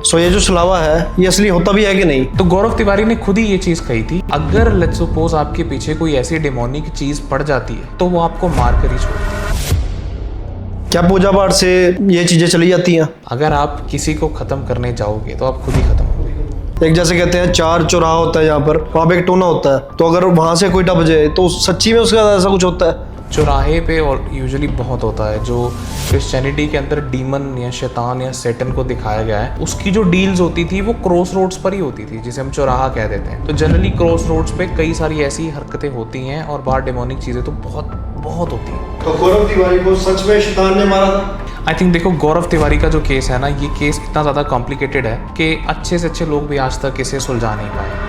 सो ये जो छलावा है ये असली होता भी है कि नहीं? तो गौरव तिवारी ने खुद ही ये चीज कही थी, अगर लेट्स सपोज आपके पीछे कोई ऐसी डेमोनिक चीज पड़ जाती है तो वो आपको मार कर ही छोड़ती है। क्या पूजा पाठ से ये चीजें चली जाती हैं? अगर आप किसी को खत्म करने जाओगे तो आप खुद ही खत्म होगे। एक जैसे कहते हैं 4 चौराहा होता है यहाँ पर, वहाँ पे एक टोना होता है, तो अगर वहां से कोई टप जाए तो सच्ची में उसका ऐसा कुछ होता है? चौराहे पे और यूजुअली बहुत होता है। जो क्रिश्चियनिटी के अंदर डीमन या शैतान या सैटन को दिखाया गया है, उसकी जो डील्स होती थी वो क्रॉस रोड्स पर ही होती थी, जिसे हम चौराहा कह देते हैं। तो जनरली क्रॉस रोड्स पे कई सारी ऐसी हरकतें होती हैं और बाहर डेमोनिक चीज़ें तो बहुत बहुत होती हैं। तो गौरव तिवारी को सच में शैतान ने मारा था? आई थिंक देखो, गौरव तिवारी का जो केस है ना, ये केस इतना ज़्यादा कॉम्प्लिकेटेड है कि अच्छे से अच्छे लोग भी आज तक इसे सुलझा नहीं पाए।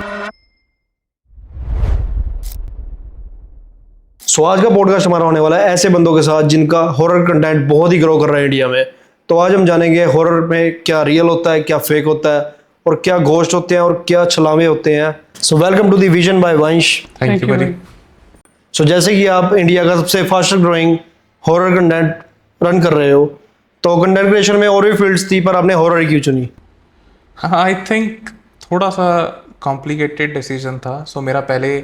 सो आज का पॉडकास्ट हमारा होने वाला है ऐसे बंदों के साथ जिनका हॉरर कंटेंट बहुत ही ग्रो कर रहा है इंडिया में। तो आज हम जानेंगे हॉरर में क्या रियल होता है, क्या फेक होता है, और क्या घोस्ट होते हैं और क्या छलावे होते हैं। So welcome to the vision by Vansh. Thank you buddy। So जैसे कि आप इंडिया का सबसे faster growing horror content run कर रहे हो, तो कंटेंट क्रिएशन में और भी फील्ड्स थी, पर आपने हॉरर क्यों चुनी? आई थिंक थोड़ा सा कॉम्प्लिकेटेड डिसीजन था। सो मेरा पहले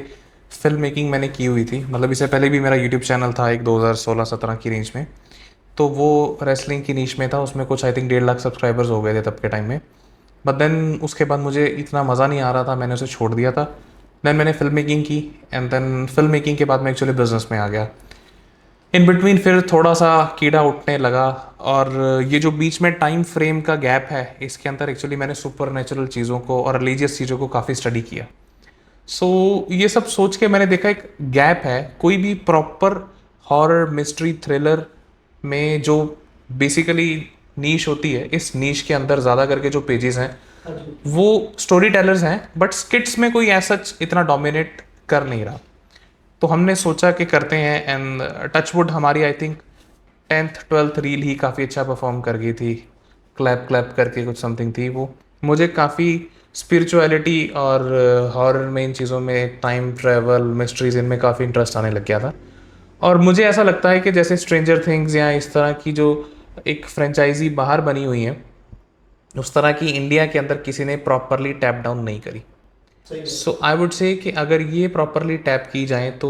फिल्म मेकिंग मैंने की हुई थी, मतलब इससे पहले भी मेरा यूट्यूब चैनल था एक 2016-17 की रेंज में। तो वो रेसलिंग की नीश में था, उसमें कुछ आई थिंक 1.5 लाख सब्सक्राइबर्स हो गए थे तब के टाइम में। बट देन उसके बाद मुझे इतना मज़ा नहीं आ रहा था, मैंने उसे छोड़ दिया था। देन मैंने फिल्म मेकिंग की, एंड देन फिल्म मेकिंग के बाद मैं एक्चुअली बिजनेस में आ गया। इन बिटवीन फिर थोड़ा सा कीड़ा उठने लगा, और ये जो बीच में टाइम फ्रेम का गैप है, इसके अंदर एक्चुअली मैंने सुपर नेचुरल चीज़ों को और रिलीजियस चीज़ों को काफ़ी स्टडी किया। सो ये सब सोच के मैंने देखा एक गैप है। कोई भी प्रॉपर हॉरर मिस्ट्री थ्रिलर में जो बेसिकली नीश होती है, इस नीश के अंदर ज़्यादा करके जो पेजेस हैं वो स्टोरी टेलर्स हैं, बट स्किट्स में कोई ऐसा इतना डोमिनेट कर नहीं रहा। तो हमने सोचा कि करते हैं, एंड टचवुड हमारी I think 10th 12th reel ही काफ़ी अच्छा परफॉर्म कर गई थी। क्लैप क्लैप करके कुछ समथिंग थी वो। मुझे काफ़ी स्पिरिचुअलिटी और हॉरर में, इन चीज़ों में, टाइम ट्रैवल मिस्ट्रीज, इनमें काफ़ी इंटरेस्ट आने लग गया था। और मुझे ऐसा लगता है कि जैसे स्ट्रेंजर थिंग्स या इस तरह की जो एक फ्रेंचाइजी बाहर बनी हुई है, उस तरह की इंडिया के अंदर किसी ने प्रॉपरली टैप डाउन नहीं करी। सो आई वुड से कि अगर ये प्रॉपरली टैप की जाए तो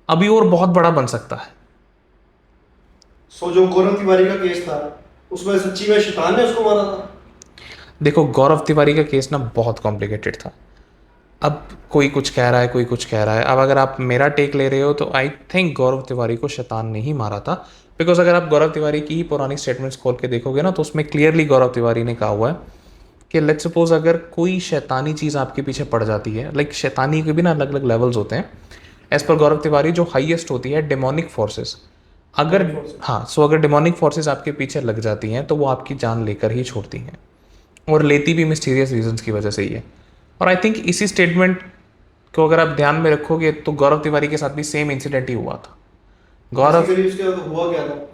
अभी और बहुत बड़ा बन सकता है। सो जो गौरव तिवारी का केस था, उसमें सच्ची में शैतान ने उसको मारा था? देखो, गौरव तिवारी का केस ना बहुत कॉम्प्लिकेटेड था। अब कोई कुछ कह रहा है, कोई कुछ कह रहा है। अब अगर आप मेरा टेक ले रहे हो तो आई थिंक गौरव तिवारी को शैतान ने ही मारा था। बिकॉज अगर आप गौरव तिवारी की ही पुरानी स्टेटमेंट्स खोल के देखोगे ना, तो उसमें क्लियरली गौरव तिवारी ने कहा हुआ है कि लेट्स सपोज अगर कोई शैतानी चीज़ आपके पीछे पड़ जाती है, लाइक शैतानी के भी ना अलग अलग लेवल्स होते हैं। एज पर गौरव तिवारी जो हाईएस्ट होती है डेमोनिक फोर्सेस, अगर हाँ, सो अगर डेमोनिक फोर्सेस आपके पीछे लग जाती हैं तो वो आपकी जान लेकर ही छोड़ती हैं, और लेती भी मिस्टीरियस रीजंस की वजह से ही है। और आई थिंक इसी स्टेटमेंट को अगर आप ध्यान में रखोगे तो गौरव तिवारी के साथ भी सेम इंसिडेंट ही हुआ था। गौरव उसके बाद हुआ क्या था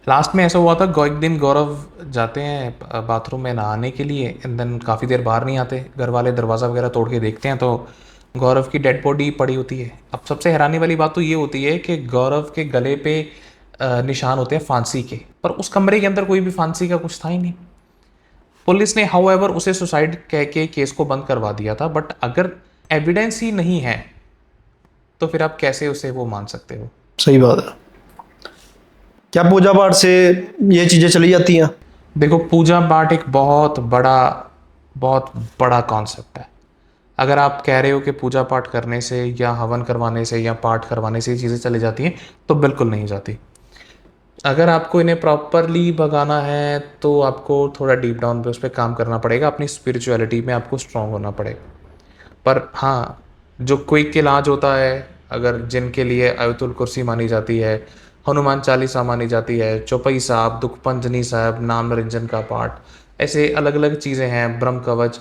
लास्ट में ऐसा हुआ था, एक दिन गौरव जाते हैं बाथरूम में नहाने के लिए, एंड देन काफ़ी देर बाहर नहीं आते। घर वाले दरवाज़ा वगैरह तोड़ के देखते हैं तो गौरव की डेड बॉडी पड़ी होती है। अब सबसे हैरानी वाली बात तो ये होती है कि गौरव के गले पे निशान होते हैं फांसी के, पर उस कमरे के अंदर कोई भी फांसी का कुछ था ही नहीं। पुलिस ने हाउएवर उसे सुसाइड कह के केस को बंद करवा दिया था, बट अगर एविडेंस ही नहीं है तो फिर आप कैसे उसे वो मान सकते हो? सही बात है। क्या पूजा पाठ से ये चीजें चली जाती हैं? देखो, पूजा पाठ एक बहुत बड़ा कॉन्सेप्ट है। अगर आप कह रहे हो कि पूजा पाठ करने से या हवन करवाने से या पाठ करवाने से ये चीज़ें चली जाती हैं, तो बिल्कुल नहीं जाती। अगर आपको इन्हें प्रॉपरली भगाना है तो आपको थोड़ा डीप डाउन पे उस पर काम करना पड़ेगा, अपनी स्पिरिचुअलिटी में आपको स्ट्रांग होना पड़ेगा। पर हाँ, जो क्विक इलाज होता है, अगर जिनके लिए आयतुल कुर्सी मानी जाती है, हनुमान चालीसा मानी जाती है, चौपाई साहब, दुख पंजनी साहब, नाम निरंजन का पाठ, ऐसे अलग अलग चीज़ें हैं, ब्रह्म कवच,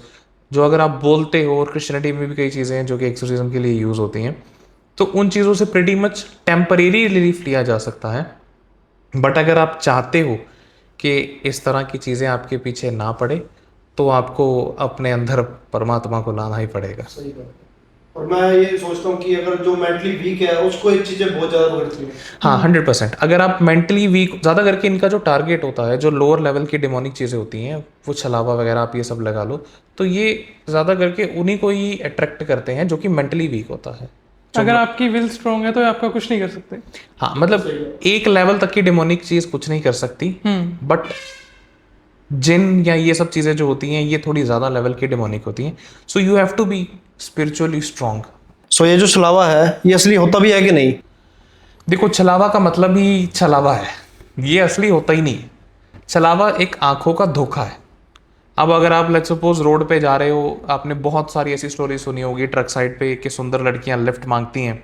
जो अगर आप बोलते हो, और क्रिश्चियनिटी में भी कई चीज़ें हैं जो कि एक्सोर्सिज्म के लिए यूज़ होती हैं, तो उन चीज़ों से प्रीटी मच टेम्परेरी रिलीफ लिया जा सकता है। बट अगर आप चाहते हो कि इस तरह की चीज़ें आपके पीछे ना पड़े, तो आपको अपने अंदर परमात्मा को लाना ही पड़ेगा। सही बात। और मैं ये सोचता हूँ कि अगर जो मेंटली वीक है उसको ये चीज़ें बहुत ज़्यादा पकड़ती हैं। हाँ 100%। अगर आप मेंटली वीक, ज़्यादा करके इनका जो टारगेट होता है, जो लोअर लेवल की डेमोनिक चीज़ें होती हैं, वो छलावा वगैरह आप ये सब लगा लो, तो ये ज़्यादा करके उन्हीं को ही अट्रैक्ट करते हैं जो कि मेंटली वीक होता है। अगर आपकी विल स्ट्रांग है तो आपका कुछ नहीं कर सकते। हाँ मतलब एक लेवल तक की डेमोनिक चीज़ कुछ नहीं कर सकती, बट जिन या ये सब चीज़ें जो होती हैं ये थोड़ी ज़्यादा लेवल की डेमोनिक होती हैं। So you have to be spiritually strong. So ये जो छलावा है ये असली होता भी है कि नहीं? देखो छलावा का मतलब ही छलावा है, ये असली होता ही नहीं है। छलावा एक आंखों का धोखा है। अब अगर आप लेट्स सपोज रोड पे जा रहे हो, आपने बहुत सारी ऐसी स्टोरी सुनी होगी ट्रक साइड पे कि सुंदर लड़कियां लिफ्ट मांगती हैं,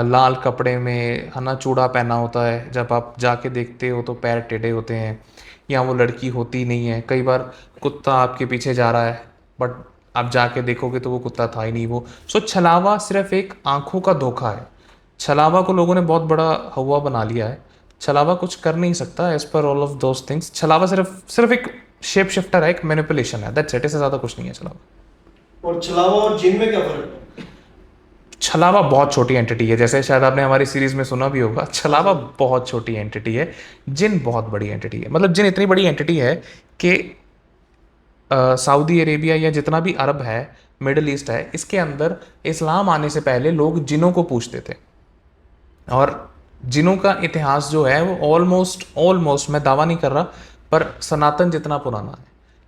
लाल कपड़े में, है ना, चूड़ा पहना होता है, जब आप जाके देखते हो तो पैर टेढ़े होते हैं, या वो लड़की होती नहीं है। कई बार कुत्ता आपके पीछे जा रहा है बट आप जाके देखोगे तो वो कुत्ता था ही नहीं वो। सो छलावा सिर्फ एक आंखों का धोखा है। छलावा को लोगों ने बहुत बड़ा हवा बना लिया है। छलावा कुछ कर नहीं सकता as per all of those things. छलावा सिर्फ सिर्फ एक शेप शिफ्टर है, एक मैनिपुलेशन है, दैट्स इट। इससे ज़्यादा कुछ नहीं है छलावा। और छलावा और जिन में क्या फ़र्क है? छलावा बहुत छोटी एंटिटी है, जैसे शायद आपने हमारी सीरीज में सुना भी होगा, छलावा बहुत छोटी एंटिटी है, जिन बहुत बड़ी एंटिटी है। मतलब जिन इतनी बड़ी एंटिटी है कि सऊदी अरेबिया या जितना भी अरब है, मिडल ईस्ट है, इसके अंदर इस्लाम आने से पहले लोग जिनों को पूजते थे। और जिनों का इतिहास जो है वो ऑलमोस्ट मैं दावा नहीं कर रहा, पर सनातन जितना पुराना है।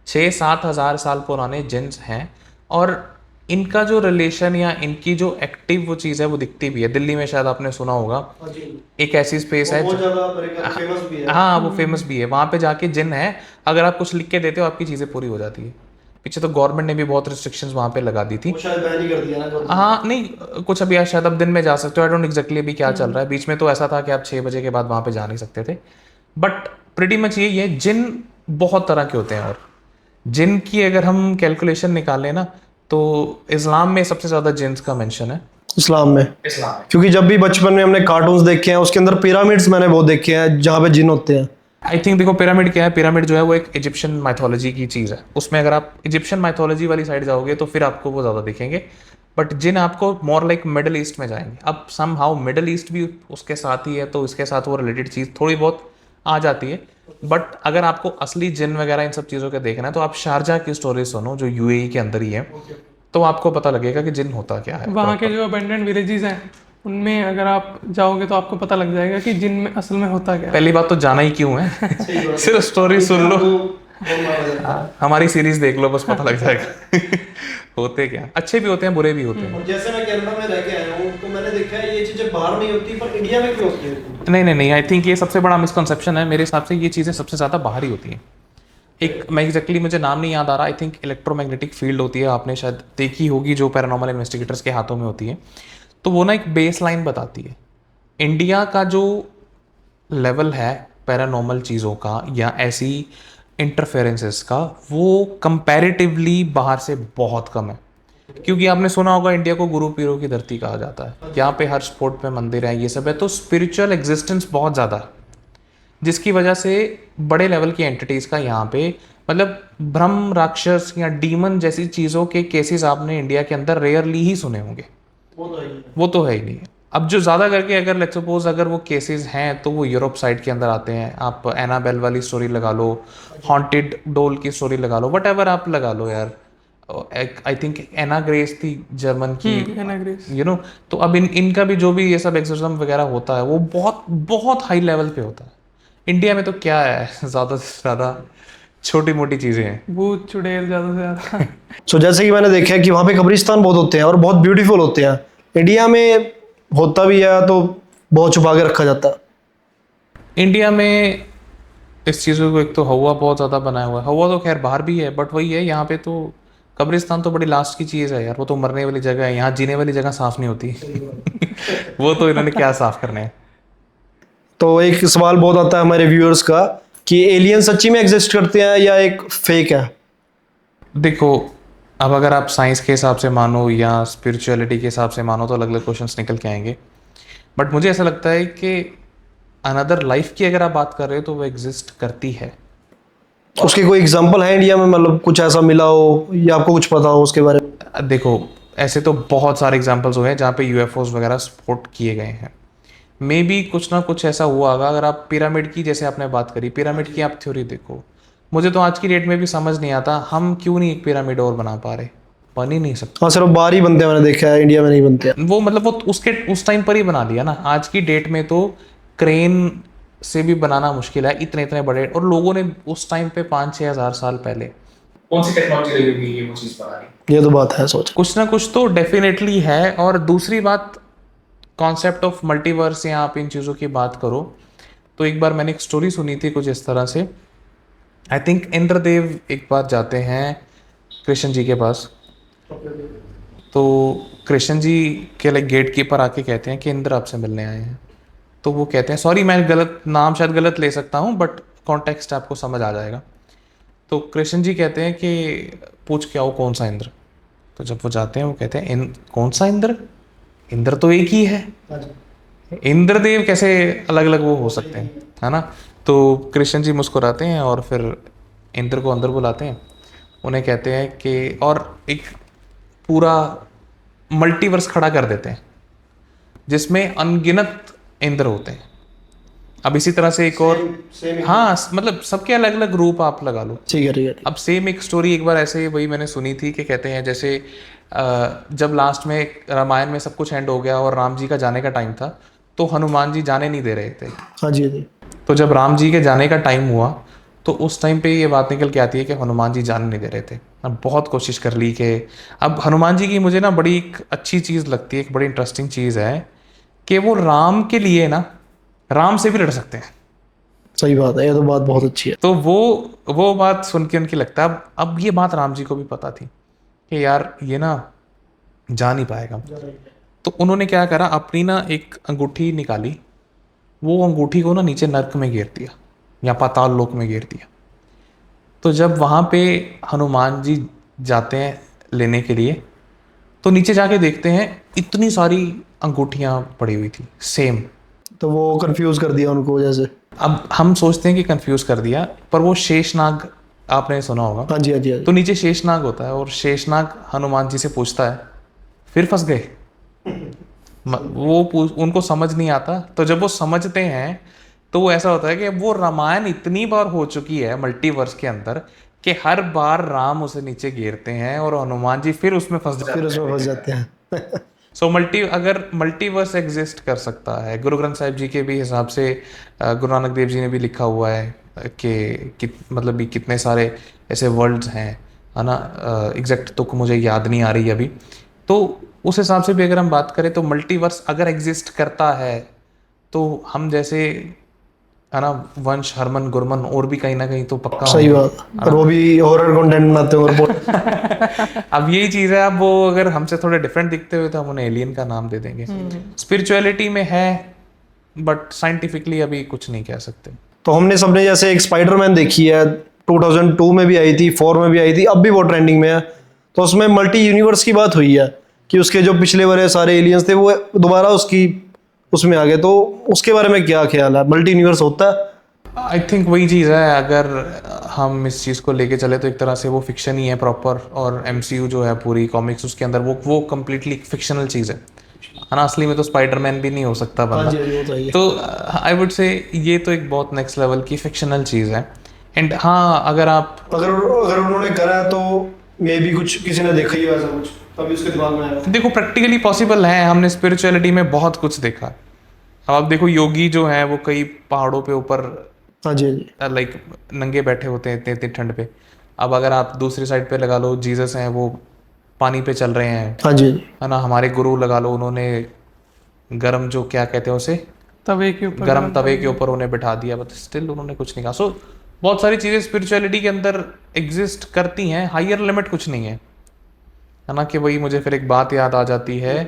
6-7 हज़ार साल पुराने जिन्स हैं। और इनका जो रिलेशन या इनकी जो एक्टिव वो चीज़ है वो दिखती भी है। दिल्ली में शायद आपने सुना होगा, हाँ जी। एक ऐसी स्पेस है बहुत ज़्यादा मेरे ख्याल से फेमस भी है। हाँ वो फेमस भी है। वहाँ पे जाके जिन है, अगर आप कुछ लिख के देते हो आपकी चीज़ें पूरी हो जाती है। पीछे तो गवर्नमेंट ने भी बहुत रिस्ट्रिक्शंस वहाँ पे लगा दी थी। वो शायद बैन ही कर दिया ना government। हाँ नहीं, कुछ अभी शायद अब दिन में जा सकते हो, आई डोंट एग्जैक्टली अभी क्या चल रहा है। बीच में तो ऐसा था कि आप 6 बजे के बाद वहाँ पे जा नहीं सकते थे। बट प्रिटी मच यही है, जिन बहुत तरह के होते हैं। और जिन की अगर हम कैलकुलेशन निकालें ना, तो इस्लाम में सबसे ज़्यादा जिन्स का मेंशन है। इस्लाम में? क्योंकि जब भी बचपन में हमने कार्टून्स देखे हैं उसके अंदर पिरामिड्स मैंने वो देखे हैं जहाँ पे जिन होते हैं। आई थिंक देखो पिरामिड क्या है, पिरामिड जो है वो एक इजिप्शियन माइथोलॉजी की चीज़ है। उसमें अगर आप इजिप्शियन माइथोलॉजी वाली साइड जाओगे तो फिर आपको वो ज़्यादा दिखेंगे। बट जिन आपको मोर लाइक मिडल ईस्ट में जाएंगे। अब सम हाउ मिडल ईस्ट भी उसके साथ ही है, तो इसके साथ वो रिलेटेड चीज़ थोड़ी बहुत आ जाती है। बट अगर आपको असली जिन वगैरह इन सब चीज़ों के देखना है तो आप शारजा की स्टोरी सुनो, जो यूएई के अंदर ही है, तो आपको पता लगेगा कि जिन होता क्या है। वहाँ के जो अबेंडेंट विलेजेस हैं उनमें अगर आप जाओगे तो आपको पता लग जाएगा कि जिन में असल में होता क्या है। पहली बात तो जाना ही क्यों है, सिर्फ स्टोरी सुन लो, हमारी सीरीज देख लो, बस पता लग जाएगा होते क्या। अच्छे भी होते हैं, बुरे भी होते हैं। और जैसे मैं कनाडा में रह के आया हूँ तो मैंने देखा है ये चीज़ें बाहर नहीं होती पर इंडिया में क्यों होती है? नहीं, आई थिंक ये सबसे बड़ा मिसकंसेप्शन है। मेरे हिसाब से ये चीज़ें सबसे ज़्यादा बाहर ही होती हैं। एक मैं एग्जैक्टली मुझे नाम नहीं याद आ रहा, आई थिंक इलेक्ट्रोमैग्नेटिक फील्ड होती है, आपने शायद देखी होगी, जो पैरानॉर्मल इन्वेस्टिगेटर्स के हाथों में होती है। तो वो ना एक बेस लाइन बताती है इंडिया का जो लेवल है पैरानॉर्मल चीज़ों का या ऐसी इंटरफेरेंसेस का, वो कंपैरेटिवली बाहर से बहुत कम है। क्योंकि आपने सुना होगा इंडिया को गुरु पीरों की धरती कहा जाता है, यहाँ पे हर स्पॉट पे मंदिर है, ये सब है, तो स्पिरिचुअल एग्जिस्टेंस बहुत ज़्यादा है, जिसकी वजह से बड़े लेवल की एंटिटीज़ का यहाँ पे, मतलब ब्रह्म, राक्षस या डीमन जैसी चीज़ों के केसेस आपने इंडिया के अंदर रेयरली ही सुने होंगे। वो तो है ही नहीं। अब जो ज़्यादा करके अगर लेट्स सपोज अगर वो केसेस हैं तो वो यूरोप साइड के अंदर आते हैं। आप एनाबेल वाली स्टोरी लगा लो, हॉन्टेड डोल की स्टोरी लगा लो, वट एवर आप लगा लो यार। आई थिंक एना ग्रेस थी जर्मन की, यू नो। तो अब इनका भी जो भी ये सब एक्सोर्सिज्म वगैरह होता है वो बहुत बहुत हाई लेवल पे होता है। इंडिया में तो क्या है, ज़्यादा से ज़्यादा छोटी मोटी चीज़ें हैं, भूत चुड़ैल ज़्यादा से ज़्यादा। सो जैसे कि मैंने देखा है कि वहाँ पे कब्रिस्तान बहुत होते हैं और बहुत ब्यूटीफुल होते हैं। इंडिया में होता भी है तो बहुत छुपा के रखा जाता है। इंडिया में इस चीज़ों को एक तो हवा बहुत ज़्यादा बनाया हुआ है। हवा तो खैर बाहर भी है, बट वही है, यहाँ पे तो कब्रिस्तान तो बड़ी लास्ट की चीज़ है यार। वो तो मरने वाली जगह है, यहाँ जीने वाली जगह साफ नहीं होती वो तो इन्होंने क्या साफ करने हैं। तो एक सवाल बहुत आता है हमारे व्यूअर्स का कि एलियन सच्ची में एग्जिस्ट करते हैं या एक फेक है? देखो, अब अगर आप साइंस के हिसाब से मानो या स्पिरिचुअलिटी के हिसाब से मानो तो अलग अलग क्वेश्चंस निकल के आएंगे। बट मुझे ऐसा लगता है कि अनदर लाइफ की अगर आप बात कर रहे हो तो वो एग्जिस्ट करती है। उसके कोई एग्जांपल है इंडिया में, मतलब कुछ ऐसा मिला हो या आपको कुछ पता हो उसके बारे में? देखो, ऐसे तो बहुत सारे एग्जांपल्स हुए हैं जहाँ पे यूएफओज वगैरह स्पॉट किए गए हैं। मे बी कुछ ना कुछ ऐसा हुआ होगा। अगर आप पिरामिड की, जैसे आपने बात करी, पिरामिड की आप थ्योरी देखो, मुझे तो आज की डेट में भी समझ नहीं आता हम क्यों नहीं एक पिरामिड और बना पा रहे। बन ही नहीं सकता। हाँ सिर्फ बाहर ही बनते हैं, मैंने देखा है, इंडिया में नहीं बनते हैं। वो मतलब वो उसके उस टाइम पर ही बना लिया ना। आज की डेट में तो क्रेन से भी बनाना मुश्किल है, इतने इतने बड़े। और लोगों ने उस टाइम पे 5-6 हज़ार साल पहले कौन सी टेक्नोलॉजी लगी होगी ये वो चीज़ बनानी। ये तो बात है, सोच। कुछ ना कुछ तो डेफिनेटली है। और दूसरी बात, कॉन्सेप्ट ऑफ मल्टीवर्स, या आप इन चीज़ों की बात करो तो एक बार मैंने एक स्टोरी सुनी थी कुछ इस तरह से। आई थिंक इंद्रदेव एक बार जाते हैं कृष्ण जी के पास, तो कृष्ण जी के लाइक गेट कीपर आके कहते हैं कि इंद्र आपसे मिलने आए हैं। तो वो कहते हैं, सॉरी मैं गलत नाम शायद गलत ले सकता हूँ बट कॉन्टेक्स्ट आपको समझ आ जाएगा। तो कृष्ण जी कहते हैं कि पूछ के आओ कौन सा इंद्र। तो जब वो जाते हैं वो कहते हैं कौन सा इंद्र, इंद्र तो एक ही है, इंद्रदेव कैसे अलग अलग वो हो सकते हैं, है ना। तो कृष्ण जी मुस्कुराते हैं और फिर इंद्र को अंदर बुलाते हैं, उन्हें कहते हैं कि, और एक पूरा मल्टीवर्स खड़ा कर देते हैं जिसमें अनगिनत इंद्र होते हैं। अब इसी तरह से एक और, हाँ मतलब सबके अलग अलग रूप आप लगा लो। ठीक है, ठीक है। अब सेम एक स्टोरी एक बार ऐसे वही मैंने सुनी थी कि कहते हैं जैसे जब लास्ट में रामायण में सब कुछ एंड हो गया और राम जी का जाने का टाइम था, तो हनुमान जी जाने नहीं दे रहे थे। हाँ जी, हाँ जी। तो जब राम जी के जाने का टाइम हुआ तो उस टाइम पे ये बात निकल के आती है कि हनुमान जी जाने नहीं दे रहे थे। अब बहुत कोशिश कर ली कि, अब हनुमान जी की मुझे ना बड़ी एक अच्छी चीज़ लगती है, एक बड़ी इंटरेस्टिंग चीज़ है कि वो राम के लिए ना राम से भी लड़ सकते हैं। सही बात है, ये तो बात बहुत अच्छी है। तो वो बात सुन के उनकी लगता है, अब ये बात राम जी को भी पता थी कि यार ये ना जा नहीं पाएगा। तो उन्होंने क्या करा, अपनी ना एक अंगूठी निकाली, वो अंगूठी को ना नीचे नर्क में गिर दिया या पाताल लोक में गिर दिया। तो जब वहाँ पे हनुमान जी जाते हैं लेने के लिए, तो नीचे जाके देखते हैं इतनी सारी अंगूठियाँ पड़ी हुई थी सेम। तो वो कंफ्यूज कर दिया उनको जैसे। अब हम सोचते हैं कि कंफ्यूज कर दिया, पर वो शेषनाग आपने सुना होगा। हाँ जी, हाँ जी, हाँ जी। तो नीचे शेषनाग होता है और शेषनाग हनुमान जी से पूछता है, फिर फंस गए। उनको समझ नहीं आता। तो जब वो समझते हैं तो वो ऐसा होता है कि वो रामायण इतनी बार हो चुकी है मल्टीवर्स के अंदर कि हर बार राम उसे नीचे गिरते हैं और हनुमान जी फिर उसमें फंस जाते फिर हैं। उसमें फंस जाते हैं। सो अगर मल्टीवर्स एग्जिस्ट कर सकता है, गुरु ग्रंथ साहिब जी के भी हिसाब से, गुरु नानक देव जी ने भी लिखा हुआ है कि मतलब भी कितने सारे ऐसे वर्ल्ड्स हैं, है ना। एग्जैक्ट तो मुझे याद नहीं आ रही अभी। तो उस हिसाब से भी अगर हम बात करें तो मल्टीवर्स अगर एग्जिस्ट करता है तो हम जैसे, है ना, वंश हरमन गुरमन और भी कहीं ना कहीं तो पक्का सही होंगे। बात। और वो भी हॉरर कंटेंट बनाते हैं और अब यही चीज़ है, अब वो अगर हमसे थोड़े डिफरेंट दिखते हुए तो हम उन्हें एलियन का नाम दे देंगे। स्पिरिचुअलिटी में है बट साइंटिफिकली अभी कुछ नहीं कह सकते। तो हमने सबने जैसे एक स्पाइडरमैन देखी है, 2002 में भी आई थी, 4 में भी आई थी, अब भी वो ट्रेंडिंग में है। तो उसमें मल्टी यूनिवर्स की बात हुई है कि उसके जो पिछले वाले सारे एलियंस थे वो दोबारा उसकी उसमें आ गए। तो उसके बारे में क्या ख्याल है, मल्टी यूनिवर्स होता है? आई थिंक वही चीज़ है, अगर हम इस चीज़ को लेके चले तो एक तरह से वो फिक्शन ही है प्रॉपर। और एमसीयू जो है पूरी कॉमिक्स उसके अंदर वो कम्प्लीटली फिक्शनल चीज़ है ना। असली में तो स्पाइडरमैन भी नहीं हो सकता बंदा। तो आई वुड से ये तो एक बहुत नेक्स्ट लेवल की फिक्शनल चीज़ है। एंड हाँ, अगर उन्होंने करा है तो मे भी कुछ किसी ने देखा ही हो ऐसा कुछ, तभी उसके दिमाग में आया। देखो प्रैक्टिकली पॉसिबल है, हमने स्पिरिचुअलिटी में बहुत कुछ देखा। अब आप देखो योगी जो है वो कई पहाड़ों पे ऊपर, हाँ जी, हाँ जी। लाइक नंगे बैठे होते हैं इतने इतने ठंड पे। अब अगर आप दूसरी साइड पे लगा लो, जीसस हैं वो पानी पे चल रहे हैं, हाँ जी, हाँ जी। है ना। हमारे गुरु लगा लो, उन्होंने गरम जो क्या कहते हैं उसे, तवे के ऊपर, गरम तवे के ऊपर उन्हें बिठा दिया, बट स्टिल उन्होंने कुछ नहीं कहा। सो बहुत सारी चीज़ें स्पिरिचुअलिटी के अंदर एग्जिस्ट करती हैं, हायर लिमिट कुछ नहीं है ना। कि वही मुझे फिर एक बात याद आ जाती है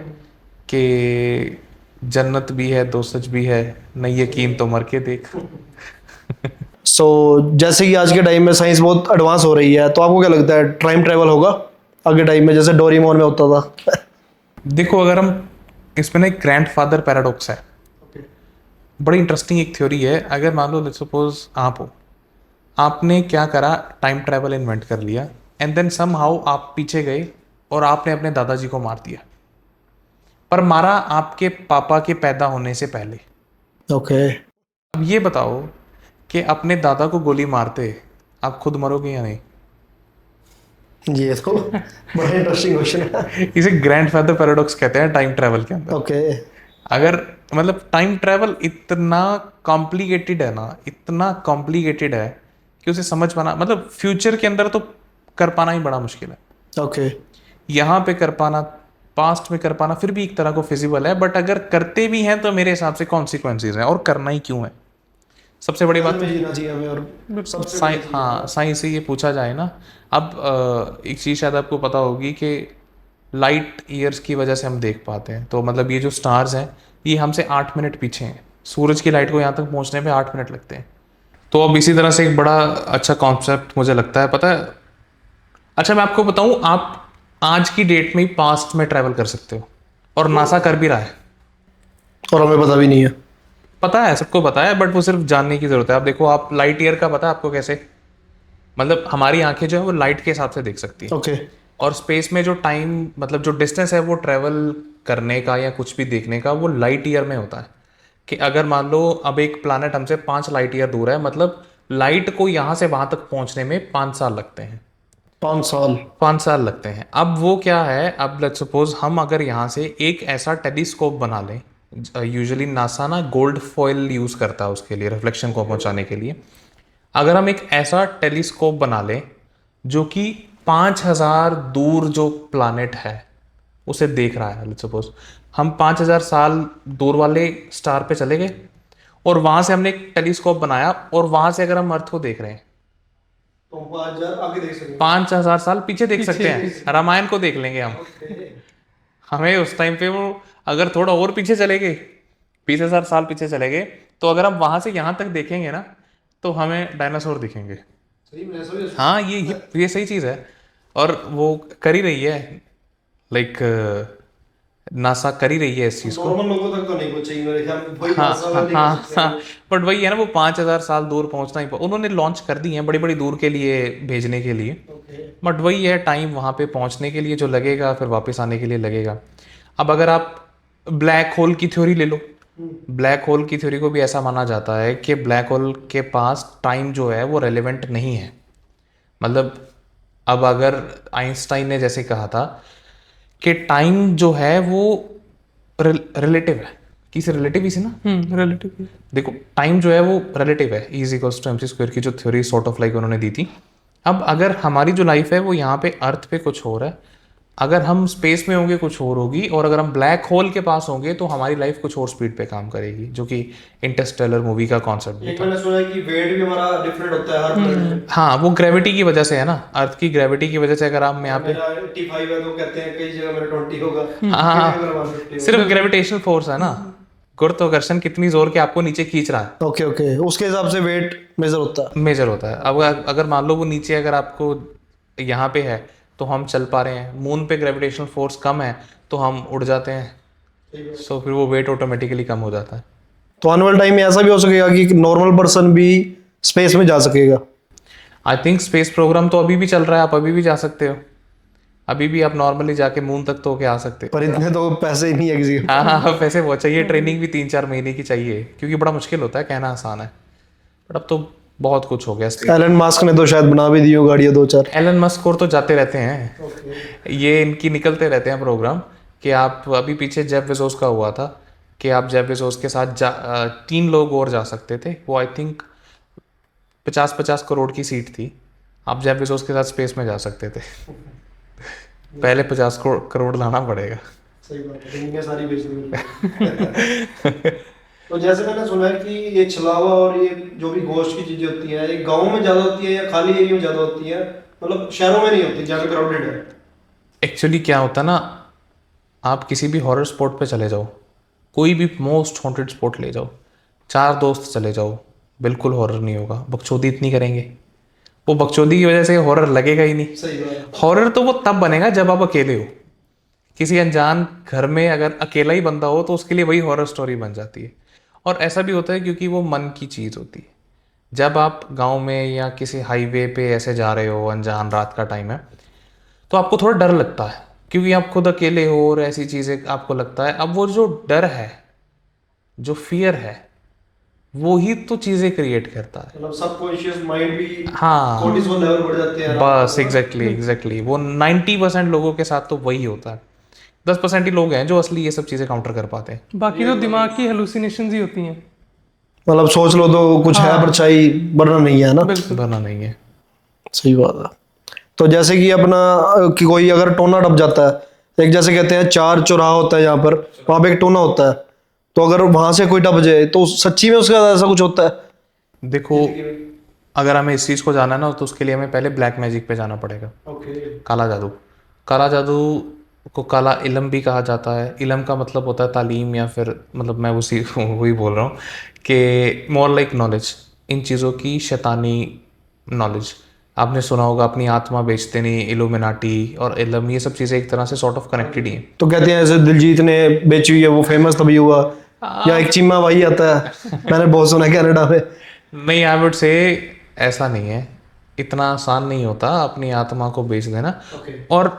कि जन्नत भी है, दो सच भी है, नहीं यकीन तो मर के देख। सो जैसे कि आज के टाइम में साइंस बहुत एडवांस हो रही है, तो आपको क्या लगता है टाइम ट्रैवल होगा आगे टाइम में, जैसे डोरेमोन में होता था? देखो अगर हम इसमें ना एक ग्रैंडफादर पैराडॉक्स है, बड़ी इंटरेस्टिंग एक थ्योरी है। अगर मान लो लेट्स सपोज आप हो, आपने क्या करा, टाइम ट्रैवल इन्वेंट कर लिया, एंड देन समहाउ आप पीछे गए और आपने अपने दादाजी को मार दिया, पर मारा आपके पापा के पैदा होने से पहले। ओके। अब ये बताओ कि अपने दादा को गोली मारते आप खुद मरोगे या नहीं? ये तो बड़ा इंटरेस्टिंग क्वेश्चन है। इसे ग्रैंडफादर पैराडॉक्स कहते हैं टाइम ट्रैवल के अंदर। ओके। अगर मतलब टाइम ट्रैवल इतना कॉम्प्लिकेटेड है ना, इतना कॉम्प्लिकेटेड है कि उसे समझ पाना, मतलब फ्यूचर के अंदर तो कर पाना ही बड़ा मुश्किल है। ओके। यहाँ पे कर पाना, पास्ट में कर पाना फिर भी एक तरह को फिजिबल है, बट अगर करते भी हैं तो मेरे हिसाब से कॉन्सिक्वेंसेज हैं, और करना ही क्यों है। सबसे बड़ी बात जीना चाहिए हमें, और सबसे हाँ साइंस से ये पूछा जाए ना, अब एक चीज़ शायद आपको पता होगी कि लाइट ईयर्स की वजह से हम देख पाते हैं, तो मतलब ये जो स्टार्स हैं ये हमसे 8 मिनट पीछे हैं, सूरज की लाइट को यहाँ तक पहुँचने में 8 मिनट लगते हैं। तो अब इसी तरह से एक बड़ा अच्छा कॉन्सेप्ट मुझे लगता है, पता है, अच्छा मैं आपको बताऊँ, आप आज की डेट में ही पास्ट में ट्रैवल कर सकते हो, और नासा कर भी रहा है। और हमें पता भी नहीं है। पता है, सबको पता है, बट वो सिर्फ जानने की जरूरत है। आप देखो, आप लाइट ईयर का पता है आपको कैसे, मतलब हमारी आंखें जो है वो लाइट के हिसाब से देख सकती हैं, ओके। और स्पेस में जो टाइम, मतलब जो डिस्टेंस है वो ट्रेवल करने का या कुछ भी देखने का, वो लाइट ईयर में होता है। कि अगर मान लो अब एक प्लानट हमसे 5 लाइट ईयर दूर है, मतलब लाइट को यहाँ से वहां तक पहुंचने में 5 साल लगते हैं। 5 साल। 5 साल लगते हैं। अब वो क्या है, अब लेट्स सपोज हम अगर यहाँ से एक ऐसा टेलीस्कोप बना लें, यूजुअली नासा ना गोल्ड फॉइल यूज़ करता है उसके लिए, रिफ्लेक्शन को पहुँचाने के लिए। अगर हम एक ऐसा टेलीस्कोप बना लें जो कि 5000 दूर जो प्लानेट है उसे देख रहा है, लेट्स सपोज हम 5000 साल दूर वाले स्टार पे चले गए, और वहाँ से हमने एक टेलीस्कोप बनाया, और वहाँ से अगर हम अर्थ को देख रहे हैं तो 5000 आगे देख सकते 5000 साल पीछे देख सकते हैं, रामायण को देख लेंगे हम। हमें उस टाइम पे वो अगर थोड़ा और पीछे चले गए, 20,000 साल पीछे चले गए, तो अगर हम वहां से यहाँ तक देखेंगे ना, तो हमें डायनासोर दिखेंगे। हाँ, ये सही चीज़ है, और वो कर ही रही है, लाइक नासा कर ही रही है इस चीज़ को। नॉर्मल लोगों तक तो नहीं पहुंचेगी मेरे ख्याल में, वही हाँ 5 साल वाले हाँ कर सकते हाँ, हैं। बट वही है ना, वो 5000 साल दूर पहुंचना ही उन्होंने लॉन्च कर दी है बड़ी बड़ी दूर के लिए भेजने के लिए, ओके। बट वही है, टाइम वहाँ पे पहुँचने के लिए जो लगेगा, फिर वापस आने के लिए लगेगा। अब अगर आप ब्लैक होल की थ्योरी ले लो, ब्लैक होल की थ्योरी को भी ऐसा माना जाता है कि ब्लैक होल के पास टाइम जो है वो रेलेवेंट नहीं है। मतलब अब अगर आइंस्टाइन ने जैसे कहा था कि टाइम जो है वो रिलेटिव है, किसी रिलेटिव ही से ना, रिलेटिव। देखो टाइम जो है वो रिलेटिव है, is equals to M C square की जो थ्योरी सॉर्ट ऑफ लाइक उन्होंने दी थी। अब अगर हमारी जो लाइफ है वो यहाँ पे अर्थ पे कुछ हो रहा है, अगर हम स्पेस में होंगे कुछ और होगी, और अगर हम ब्लैक होल के पास होंगे तो हमारी लाइफ कुछ और स्पीड पे काम करेगी, जो कि इंटरस्टेलर मूवी का कॉन्सेप्ट भी एक था। मैंने सुना है कि वेट भी हमारा डिफरेंट होता है हर प्लेनेट। हाँ, वो ग्रेविटी की वजह से है ना, अर्थ की ग्रेविटी की वजह से अगर हम यहाँ पे, मेरा 85 है तो कहते हैं कई जगह मेरा 20 होगा। हाँ हाँ, कई जगह 150 होगा। सिर्फ ग्रेविटेशनल फोर्स है ना, गुरुत्वाकर्षण कितनी जोर के आपको नीचे खींच रहा है, ओके ओके, उसके हिसाब से वेट मेजर होता है। मेजर होता है। अब अगर मान लो वो नीचे अगर आपको यहाँ पे है तो हम चल पा रहे हैं, मून पे ग्रेविटेशनल फोर्स कम है तो हम उड़ जाते हैं, सो फिर वो वेट ऑटोमेटिकली कम हो जाता है। तो आने वाले टाइम में ऐसा भी हो सकेगा कि नॉर्मल पर्सन भी स्पेस में जा सकेगा। आई थिंक स्पेस प्रोग्राम तो अभी भी चल रहा है, आप अभी भी जा सकते हो, अभी भी आप नॉर्मली जाके मून तक तो के आ सकते हो। पर इतने तो पैसे ही नहीं है किसी के। हाँ हाँ, पैसे बहुत चाहिए, ट्रेनिंग भी 3-4 महीने की चाहिए, क्योंकि बड़ा मुश्किल होता है, कहना आसान है, बट अब तो बहुत कुछ हो गया। एलन मास्क ने तो शायद बना भी दी हो गाड़ियाँ 2-4। एलन मस्क और तो जाते रहते हैं, ये इनकी निकलते रहते हैं प्रोग्राम, कि आप अभी पीछे जेफ बेजोस का हुआ था कि आप जेफ बेजोस के साथ 3 लोग और जा सकते थे, वो आई थिंक 50-50 करोड़ की सीट थी, आप जेफ बेजोस के साथ स्पेस में जा सकते थे। पहले 50 करोड़ लाना पड़ेगा। सही बात है, दुनिया सारी बेच दी। तो जैसे मैंने सुना है कि ये छलावा और ये जो भी गोश्त की चीजें होती हैं, ये गांव में ज्यादा होती है या खाली एरिया में ज्यादा होती है, मतलब शहरों में नहीं होती जहाँ पे क्राउडेड है। एक्चुअली क्या होता है ना, आप किसी भी हॉरर स्पॉट पे चले जाओ, कोई भी मोस्ट हॉन्टेड स्पॉट ले जाओ, 4 दोस्त चले जाओ, बिल्कुल हॉरर नहीं होगा, बकचोदी इतनी करेंगे, वो बकचोदी की वजह से हॉरर लगेगा ही नहीं। सही बात है। हॉरर तो वो तब बनेगा जब आप अकेले हो, किसी अनजान घर में अगर अकेला ही बंदा हो तो उसके लिए वही हॉरर स्टोरी बन जाती है। और ऐसा भी होता है क्योंकि वो मन की चीज़ होती है। जब आप गांव में या किसी हाईवे पे ऐसे जा रहे हो, अनजान रात का टाइम है, तो आपको थोड़ा डर लगता है क्योंकि आप खुद अकेले हो और ऐसी चीज़ें आपको लगता है। अब वो जो डर है, जो फियर है, वो ही तो चीज़ें क्रिएट करता है। मतलब सबकॉन्शियस माइंड भी हाँ, कोर्टिसोल लेवल बढ़ जाते हैं बस एग्जैक्टली वो 90% लोगों के साथ तो वही होता है। 10% ही लोग हैं जो असली ये सब चीज़ें काउंटर कर पाते हैं। बाकी तो दिमाग की हेलुसिनेशंस ही होती हैं। मतलब सोच लो तो कुछ है परछाई वरना नहीं है ना। बिल्कुल। बना नहीं है। सही बात है। तो जैसे कि अपना कि कोई अगर टोना टप जाता है, एक जैसे कहते हैं 4 चौराहा होता है यहाँ पर, वहां पे एक टोना होता है, तो अगर वहां से कोई टप जाए तो सच्ची में उसका ऐसा कुछ होता है? देखो, अगर हमें इस चीज़ को जाना है ना, तो उसके लिए हमें पहले ब्लैक मैजिक पे जाना पड़ेगा। काला जादू। काला जादू को काला इलम भी कहा जाता है। इलम का मतलब होता है तालीम, या फिर मतलब मैं उसी वही बोल रहा हूँ कि मोर लाइक नॉलेज, इन चीज़ों की शैतानी नॉलेज। आपने सुना होगा अपनी आत्मा बेचते नहीं, इल्यूमिनाटी और इलम, ये सब चीज़ें एक तरह से सॉर्ट ऑफ कनेक्टेड ही हैं। तो कहते हैं ऐसे दिलजीत ने बेची हुई है, वो फेमस तभी हुआ, या एक चीमा भाई आता है, मैंने बहुत सुना है कनाडा में। नहीं, आई वुड से ऐसा नहीं है। इतना आसान नहीं होता अपनी आत्मा को बेच देना। और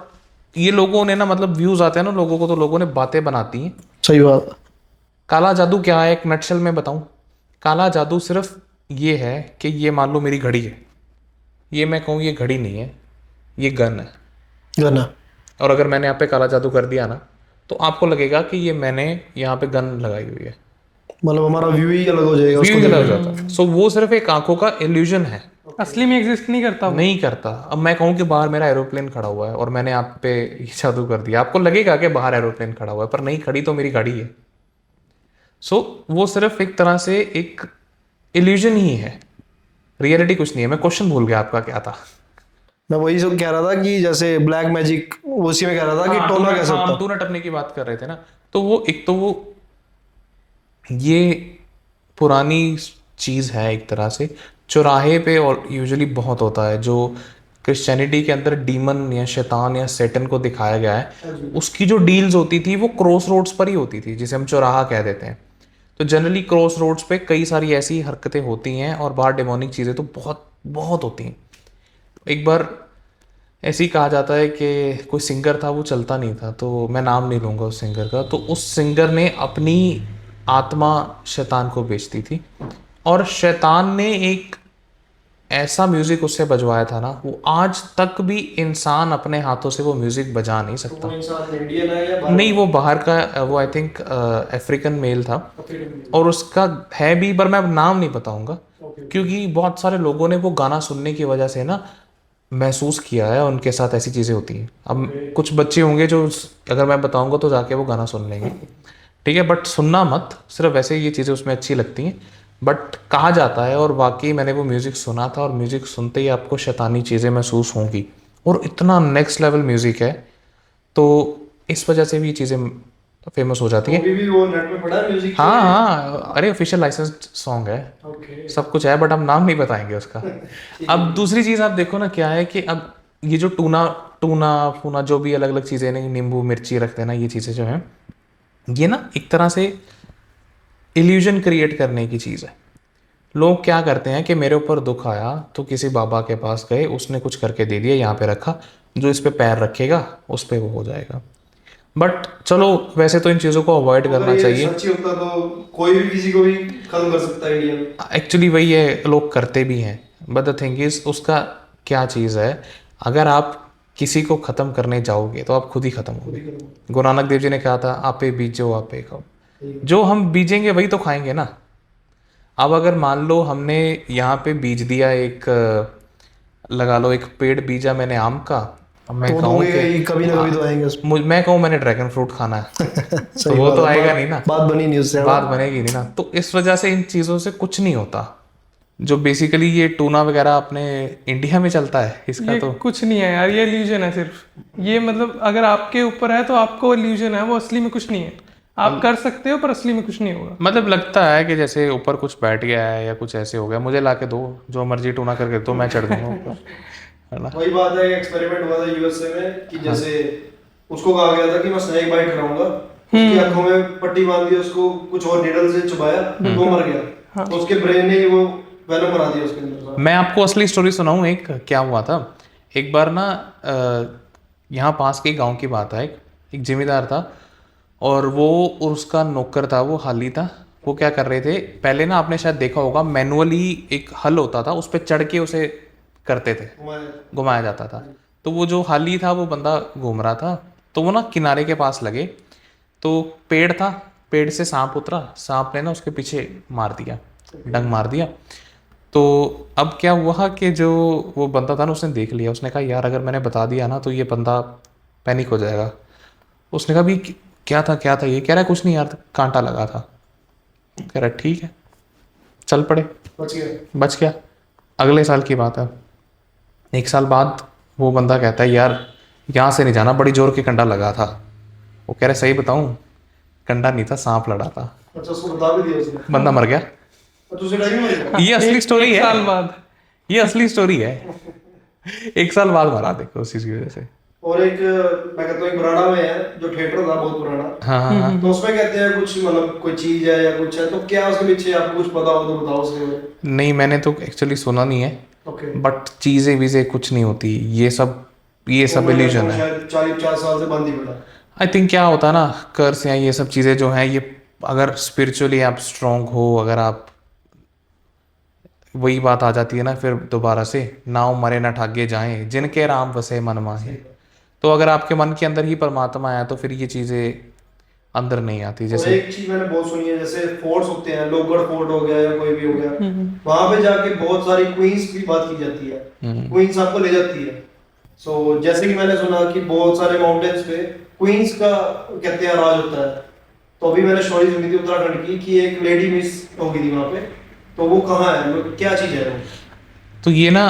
ये लोगों ने ना, मतलब व्यूज आते हैं ना लोगों को, तो लोगों ने बातें बनाती हैं। सही बात है। काला जादू क्या है, एक नटशल में बताऊं। काला जादू सिर्फ ये है कि ये मान लो मेरी घड़ी है, ये मैं कहूँ ये घड़ी नहीं है, ये गन है। गाना और अगर मैंने यहाँ पे काला जादू कर दिया ना, तो आपको लगेगा कि ये मैंने यहाँ पे गन लगाई हुई है। मतलब हमारा व्यू ही अलग हो जाएगा उसको व्यू अलग हो देखने जाता है। सो वो सिर्फ एक आंखों का इल्यूजन है, असली में एग्जिस्ट नहीं करता वो। नहीं करता। अब मैं कहूँ कि बाहर मेरा एरोप्लेन खड़ा हुआ है और मैंने आप पे ये जादू कर दिया, आपको लगेगा कि बाहर एरोप्लेन खड़ा हुआ है, पर नहीं, खड़ी तो मेरी गाड़ी है। सो वो सिर्फ एक तरह से एक इल्यूजन ही है, रियलिटी कुछ नहीं है। मैं क्वेश्चन भूल गया आपका क्या था। मैं वही सब कह रहा था कि जैसे ब्लैक मैजिक, उसी में कह रहा था कि टोना कैसे होता हम टूना टपने की बात कर रहे थे ना, तो वो एक तो वो ये पुरानी चीज़ है एक तरह से, चौराहे पे और यूजुअली बहुत होता है। जो क्रिश्चियनिटी के अंदर डीमन या शैतान या सेटन को दिखाया गया है, उसकी जो डील्स होती थी वो क्रॉस रोड्स पर ही होती थी, जिसे हम चौराहा कह देते हैं। तो जनरली क्रॉस रोड्स पे कई सारी ऐसी हरकतें होती हैं और बाहर डेमोनिक चीज़ें तो बहुत बहुत होती हैं। एक बार ऐसे ही कहा जाता है कि कोई सिंगर था, वो चलता नहीं था, तो मैं नाम नहीं लूँगा उस सिंगर का, तो उस सिंगर ने अपनी आत्मा शैतान को बेचती थी, और शैतान ने एक ऐसा म्यूज़िक उससे बजवाया था ना, वो आज तक भी इंसान अपने हाथों से वो म्यूज़िक बजा नहीं सकता। इंसान इंडियन है या नहीं, वो बाहर का, वो आई थिंक अफ्रीकन मेल था, और उसका है भी, पर मैं अब नाम नहीं बताऊंगा, क्योंकि बहुत सारे लोगों ने वो गाना सुनने की वजह से ना महसूस किया है उनके साथ ऐसी चीज़ें होती हैं। अब कुछ बच्चे होंगे जो अगर मैं बताऊंगा तो जाके वो गाना सुन लेंगे, ठीक है, बट सुनना मत, सिर्फ वैसे ये चीज़ें उसमें अच्छी लगती हैं। बट कहा जाता है, और वाकई मैंने वो म्यूज़िक सुना था, और म्यूज़िक सुनते ही आपको शैतानी चीज़ें महसूस होंगी, और इतना नेक्स्ट लेवल म्यूज़िक है, तो इस वजह से भी ये चीज़ें फेमस हो जाती हैं। अभी भी वो नेट पे पड़ा है म्यूजिक? हाँ हाँ, अरे ऑफिशियल लाइसेंस्ड सॉन्ग है, ओके। सब कुछ है, बट हम नाम नहीं बताएंगे उसका। अब दूसरी चीज़ आप देखो ना, क्या है कि अब ये जो टूना टूना फूना जो भी अलग अलग चीज़ें नहीं, नींबू मिर्ची रखते हैं ना, ये चीज़ें जो हैं, ये ना एक तरह से इल्यूजन क्रिएट करने की चीज़ है। लोग क्या करते हैं कि मेरे ऊपर दुख आया तो किसी बाबा के पास गए, उसने कुछ करके दे दिया, यहाँ पे रखा, जो इस पे पैर रखेगा उस पे वो हो जाएगा। बट चलो, वैसे तो इन चीज़ों को अवॉइड करना चाहिए। सच्ची होता तो कोई भी किसी को भी खत्म कर सकता है इंडिया में। एक्चुअली वही है, लोग करते भी हैं, बट द थिंग इज उसका क्या चीज़ है, अगर आप किसी को ख़त्म करने जाओगे तो आप खुद ही ख़त्म होगे। गुरु नानक देव जी ने कहा था, आपे बीजो आपे खाओ। जो हम बीजेंगे वही तो खाएंगे ना। अब अगर मान लो हमने यहाँ पे बीज दिया, एक लगा लो एक पेड़ बीजा मैंने आम का, अब मैं तो कहूँ दोगे कि ही, कभी ना कभी तो आएंगे उसमें। मैं कहूँ मैंने ड्रैगन फ्रूट खाना है, तो सही वो बात तो है, आएगा बात- नहीं ना, बात बनी नहीं उससे। बात बनेगी नहीं ना। तो इस वजह से इन चीज़ों से कुछ नहीं होता। जो बेसिकली ये टूना वगैरह अपने इंडिया में चलता है, इसका ये तो कुछ नहीं है यार, ये इल्यूजन है सिर्फ। ये मतलब अगर आपके ऊपर है तो आपको इल्यूजन है, वो असली में कुछ नहीं है। आप कर सकते हो पर असली में कुछ नहीं होगा। मतलब लगता है कि जैसे ऊपर कुछ बैठ गया है या कुछ ऐसे हो गया, मुझे ला के दो, जो मर्जी टूना करके दो, मैं चढ़ दूंगा ऊपर, है ना। वही बात है, एक्सपेरिमेंट हुआ था यूएसए में कि जैसे उसको कहा गया था कि मैं स्नेक बाइट कराऊंगा, उसकी आंखों में पट्टी बांध दी, उसको कुछ और नीडल से चुभाया, वो मर गया। तो उसके ब्रेन ने ही वो वेनम बना दिया उसके अंदर। मैं आपको असली स्टोरी सुनाऊं, एक क्या हुआ था। एक बार ना यहाँ पास के गांव की बात है, एक जिम्मेदार था और वो और उसका नौकर था, वो हाली था। वो क्या कर रहे थे, पहले ना आपने शायद देखा होगा मैनुअली एक हल होता था, उस पर चढ़ के उसे करते थे, घुमाया जाता था। तो वो जो हाली था वो बंदा घूम रहा था, तो वो ना किनारे के पास लगे, तो पेड़ था, पेड़ से सांप उतरा, सांप ने ना उसके पीछे मार दिया, डंग मार दिया। तो अब क्या हुआ कि जो वो बंदा था ना उसने देख लिया, उसने कहा यार अगर मैंने बता दिया ना तो ये बंदा पैनिक हो जाएगा। उसने कहा भी क्या था ये, कह रहा है कुछ नहीं यार, कांटा लगा था। कह रहा है ठीक है, चल पड़े, बच गया। अगले साल की बात है, एक साल बाद वो बंदा कहता है यार यहाँ से नहीं जाना, बड़ी जोर के कंडा लगा था। वो कह रहे सही बताऊं, कंडा नहीं था, सांप लड़ा था। अच्छा, उसको बता भी दिया उसने। बंदा मर गया। तो उसे डर ही मर गया। ये असली स्टोरी एक है, साल बाद। ये असली स्टोरी है। एक साल बाद मरा, देखो उस चीज की वजह से। और एक मैं कहता हूँ एक बराड़ा में है जो थिएटर था बहुत पुराना, हाँ हाँ हाँ। तो उसमें कहते हैं कुछ मतलब कोई चीज है या कुछ है, तो क्या उसके पीछे आपको कुछ पता हो तो बताओ उसके बारे में। नहीं मैंने तो एक्चुअली सुना नहीं है, ओके। बट चीजें वीजें कुछ नहीं होती, ये सब इल्यूजन है। शायद 40-50 साल से बंद ही पड़ा। आई थिंक क्या होता है ना, कर्स या ये सब चीज़ें जो हैं, ये अगर स्पिरिचुअली आप स्ट्रांग हो, अगर आप, वही बात आ जाती है ना फिर दोबारा से, नाव मरे ना ठागे जाएं जिनके राम वसे मन माहे। तो अगर आपके मन के अंदर ही परमात्मा है तो फिर ये चीज़ें अंदर नहीं आती। और जैसे एक चीज मैंने बहुत सुनी है, जैसे फोर्ट्स होते हैं, लोहगढ़ फोर्ट हो गया या कोई भी हो गया, वहां पे जाके बहुत सारी क्वींस की बात की जाती है, क्वींस आपको ले जाती है। सो जैसे कि मैंने सुना कि बहुत सारे माउंटेन्स पे क्वींस का कहते हैं राज होता है। तो अभी मैंने स्टोरी सुनी थी उत्तराखंड की कि एक लेडी मिस हो गई थी वहां पे, तो वो कहाँ है, मतलब क्या चीज है वो। तो ये ना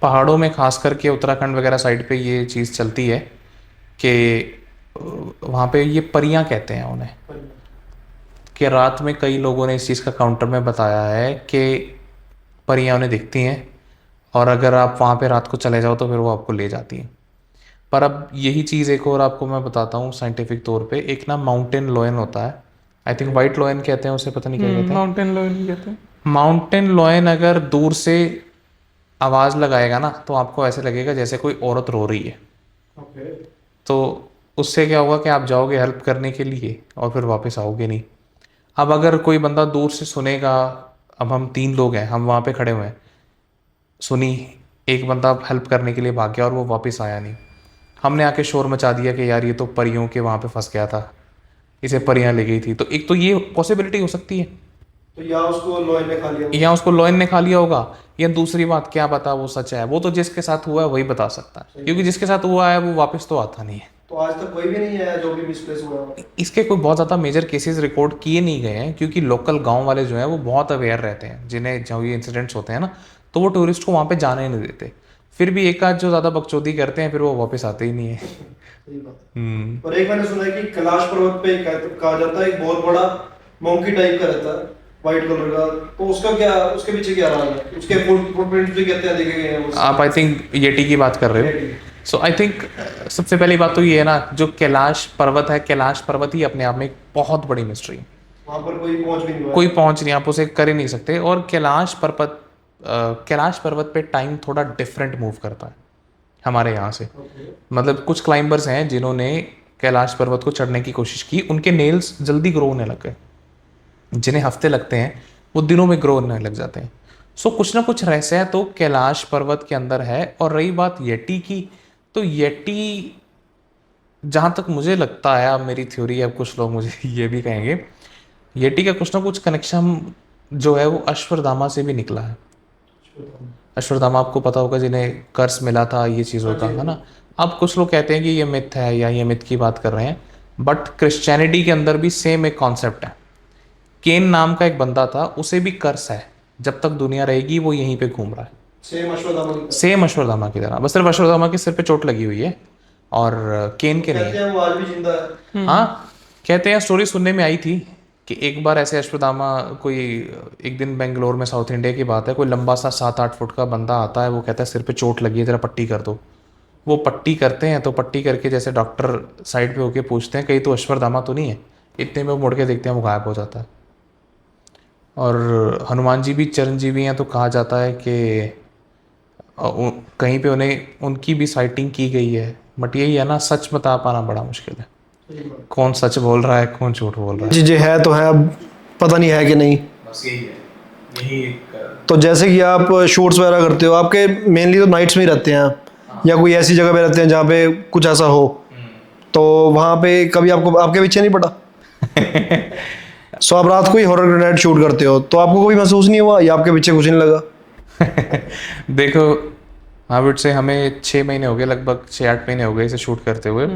पहाड़ों में खास करके उत्तराखंड वगैरह साइड पे ये चीज़ चलती है कि वहाँ पे ये परियां कहते हैं उन्हें, कि रात में कई लोगों ने इस चीज़ का काउंटर में बताया है कि परियां उन्हें दिखती हैं और अगर आप वहाँ पे रात को चले जाओ तो फिर वो आपको ले जाती हैं। पर अब यही चीज़ एक और आपको मैं बताता हूँ साइंटिफिक तौर पे, एक ना माउंटेन लोयन होता है, आई थिंक वाइट लोयन कहते हैं उसे, पता नहीं क्या कहते हैं। माउंटेन लोयन कहते हैं। माउंटेन लोयन अगर दूर से आवाज़ लगाएगा ना तो आपको ऐसे लगेगा जैसे कोई औरत रो रही है। ओके। तो उससे क्या होगा कि आप जाओगे हेल्प करने के लिए और फिर वापस आओगे नहीं। अब अगर कोई बंदा दूर से सुनेगा, अब हम 3 लोग हैं, हम वहाँ पे खड़े हुए हैं, सुनी, एक बंदा हेल्प करने के लिए भाग गया और वो वापस आया नहीं, हमने आके शोर मचा दिया कि यार ये तो परियों के वहाँ पे फंस गया था, इसे परियां ले गई थी, तो एक तो ये पॉसिबिलिटी हो सकती है, तो या उसको लॉयन ने खा लिया या उसको लॉयन ने खा लिया होगा, या दूसरी बात क्या पता वो सच है, वो तो जिसके साथ हुआ है वही बता सकता है, क्योंकि जिसके साथ हुआ है वो वापस तो आता नहीं है। तो आज तक कोई भी नहीं आया जो भी मिसप्लेस हुआ है। इसके कोई बहुत ज़्यादा मेजर केसेस रिकॉर्ड किए नहीं गए हैं, क्योंकि लोकल गांव वाले जो हैं वो बहुत अवेयर रहते हैं, जिन्हें जब ये इंसिडेंट्स होते हैं ना तो वो टूरिस्ट को वहाँ पे जाने ही नहीं देते। फिर भी एक आध जो ज़्यादा बकचोदी करते हैं फिर वो वापस आते ही नहीं है। सही बात है। और एक मैंने सुना है कि कैलाश पर्वत पे कहा जाता है एक बहुत बड़ा मोंकी टाइप का रहता है, व्हाइट कलर का, तो उसका क्या, उसके पीछे क्या राज है, उसके फुटप्रिंट्स भी कहते हैं देखे गए हैं उससे। आप आई थिंक येटी की बात कर रहे हो। सो आई थिंक सबसे पहली बात तो ये है ना, जो कैलाश पर्वत है, कैलाश पर्वत ही अपने आप में एक बहुत बड़ी मिस्ट्री है, वहां पर कोई पहुंच भी नहीं हुआ है। कोई पहुंच नहीं, आप उसे कर ही नहीं सकते। और कैलाश पर्वत पे टाइम थोड़ा डिफरेंट मूव करता है हमारे यहाँ से। ओके। मतलब कुछ क्लाइंबर्स हैं जिन्होंने कैलाश पर्वत को चढ़ने की कोशिश की, उनके नेल्स जल्दी ग्रो होने लग गए, जिन्हें हफ्ते लगते हैं वो दिनों में ग्रो होने लग जाते हैं। सो कुछ ना कुछ रहस्य तो कैलाश पर्वत के अंदर है। और रही बात येटी की, तो येटी जहाँ तक मुझे लगता है, अब मेरी थ्योरी है, अब कुछ लोग मुझे ये भी कहेंगे, येटी का कुछ ना कुछ कनेक्शन जो है वो अश्वत्थामा से भी निकला है। अश्वत्थामा आपको पता होगा, जिन्हें कर्स मिला था ये चीज़ होता है ना। अब कुछ लोग कहते हैं कि ये मिथ है या ये मिथ की बात कर रहे हैं, बट क्रिश्चियनिटी के अंदर भी सेम एक कॉन्सेप्ट है। केन नाम का एक बंदा था, उसे भी कर्स है, जब तक दुनिया रहेगी वो यहीं पे घूम रहा है, सेम अश्वत्थामा की तरह। सेम अश्वत्थामा की तरह, बस सिर्फ अश्वत्थामा के सिर पे चोट लगी हुई है और केन के नहीं कहते हैं वो आज भी जिंदा है। हाँ कहते हैं, स्टोरी सुनने में आई थी कि एक बार ऐसे अश्वत्थामा, कोई एक दिन बेंगलोर में, साउथ इंडिया की बात है, कोई लंबा सा 7-8 फुट का बंदा आता है, वो कहता है सिर पे चोट लगी है, जरा पट्टी कर दो। वो पट्टी करते हैं, तो पट्टी करके जैसे डॉक्टर साइड पे होके पूछते हैं कहीं तो अश्वत्थामा तो नहीं है, इतने में वो मुड़ के देखते हैं वो गायब हो जाता है। और हनुमान जी भी चिरंजीवी हैं, तो कहा जाता है कि कहीं पे उन्हें, उनकी भी साइटिंग की गई है बट यही है ना, सच बता पाना बड़ा मुश्किल है। कौन सच बोल रहा है, कौन झूठ बोल रहा है। चीज़ें है तो है, अब पता नहीं है कि नहीं। बस यही है, यही तो जैसे कि आप शूट्स वगैरह करते हो, आपके मेनली तो नाइट्स में ही रहते हैं या कोई ऐसी जगह पे रहते हैं जहाँ पे कुछ ऐसा हो, तो वहाँ पे कभी आपको आपके पीछे नहीं पड़ा? सो आप रात को ही हॉरर कंटेंट शूट करते हो, तो आपको कोई महसूस नहीं हुआ या आपके पीछे कुछ नहीं लगा? देखो, आई वुड से हमें 6 महीने हो गए, लगभग 6-8 महीने हो गए इसे शूट करते हुए,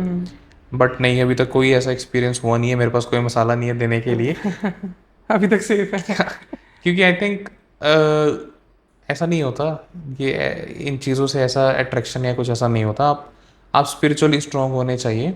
बट नहीं, अभी तक कोई ऐसा एक्सपीरियंस हुआ नहीं है। मेरे पास कोई मसाला नहीं है देने के लिए। अभी तक सेफ है। क्योंकि आई थिंक ऐसा नहीं होता, ये इन चीज़ों से ऐसा अट्रैक्शन या कुछ ऐसा नहीं होता। आप स्पिरिचुअली स्ट्रांग होने चाहिए,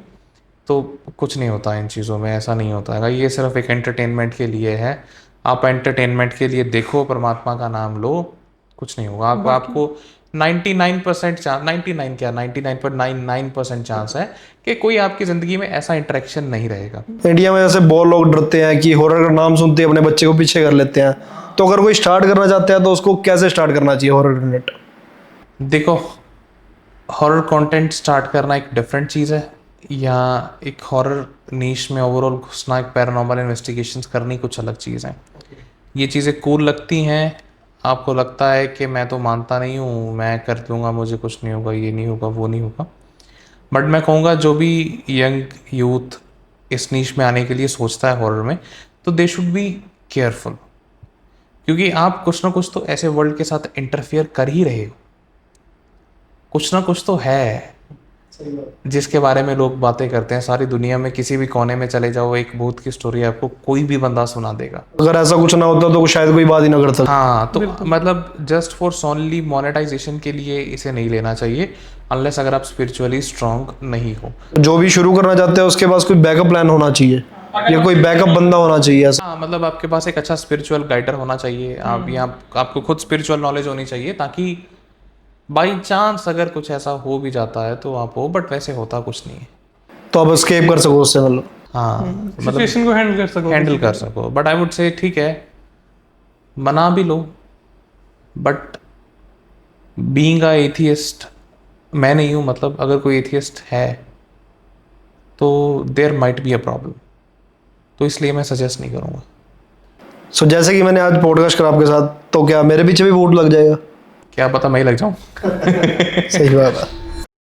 तो कुछ नहीं होता इन चीज़ों में, ऐसा नहीं होता है। ये सिर्फ एक एंटरटेनमेंट के लिए है। आप एंटरटेनमेंट के लिए देखो, परमात्मा का नाम लो, कुछ नहीं होगा। आपको 99% चांस, 99 क्या 99.99% चांस है कि कोई आपकी ज़िंदगी में ऐसा इंटरेक्शन नहीं रहेगा। इंडिया में जैसे बहुत लोग डरते हैं कि हॉरर का नाम सुनते ही अपने बच्चे को पीछे कर लेते हैं, तो अगर कोई स्टार्ट करना चाहता है तो उसको कैसे स्टार्ट करना चाहिए हॉरर कंटेंट? देखो, हॉरर कंटेंट स्टार्ट करना एक डिफरेंट चीज़ है, या एक हॉरर नीश में ओवरऑल घुसना, एक पैरानॉर्मल इन्वेस्टिगेशंस करनी कुछ अलग चीज़ है। ये चीज़ें कूल लगती हैं, आपको लगता है कि मैं तो मानता नहीं हूँ, मैं कर लूँगा, मुझे कुछ नहीं होगा, ये नहीं होगा, वो नहीं होगा। बट मैं कहूँगा जो भी यंग यूथ इस नीश में आने के लिए सोचता है हॉरर में, तो दे शुड बी केयरफुल, क्योंकि आप कुछ ना कुछ तो ऐसे वर्ल्ड के साथ इंटरफेयर कर ही रहे हो। कुछ ना कुछ तो है जिसके बारे में लोग बातें करते हैं। सारी दुनिया में किसी भी कोने में चले जाओ, एक भूत की स्टोरी आपको कोई भी बंदा सुना देगा। अगर ऐसा कुछ ना होता तो शायद कोई बात ही ना करता। हाँ, तो मतलब जस्ट फॉर सोनली मोनेटाइजेशन के लिए इसे नहीं लेना चाहिए, अनलेस अगर आप स्पिरिचुअली स्ट्रांग नहीं हो। जो भी शुरू करना चाहते हैं उसके पास कोई बैकअप प्लान होना चाहिए या कोई बैकअप बंदा होना चाहिए ऐसा। हाँ, मतलब आपके पास एक अच्छा स्पिरिचुअल गाइडर होना चाहिए। आप यहाँ आपको खुद स्पिरिचुअल नॉलेज होनी चाहिए, ताकि बाई चांस अगर कुछ ऐसा हो भी जाता है तो आप हो, बट वैसे होता कुछ नहीं है। तो आप एस्केप कर सको उससे, मतलब। हाँ, सिचुएशन को हैंडल कर सको। हैंडल कर सको। बट आई वुड से ठीक है, बना भी लो, बट बीइंग अ एथियस्ट, मैं नहीं हूँ, मतलब अगर कोई एथियस्ट है तो there might be a problem, तो इसलिए मैं सजेस्ट नहीं करूँगा। सो जैसे कि मैंने आज पॉडकास्ट करा आपके साथ, तो क्या मेरे पीछे भी वोट लग जाएगा? क्या पता मैं ही लग जाऊँ। सही बात है।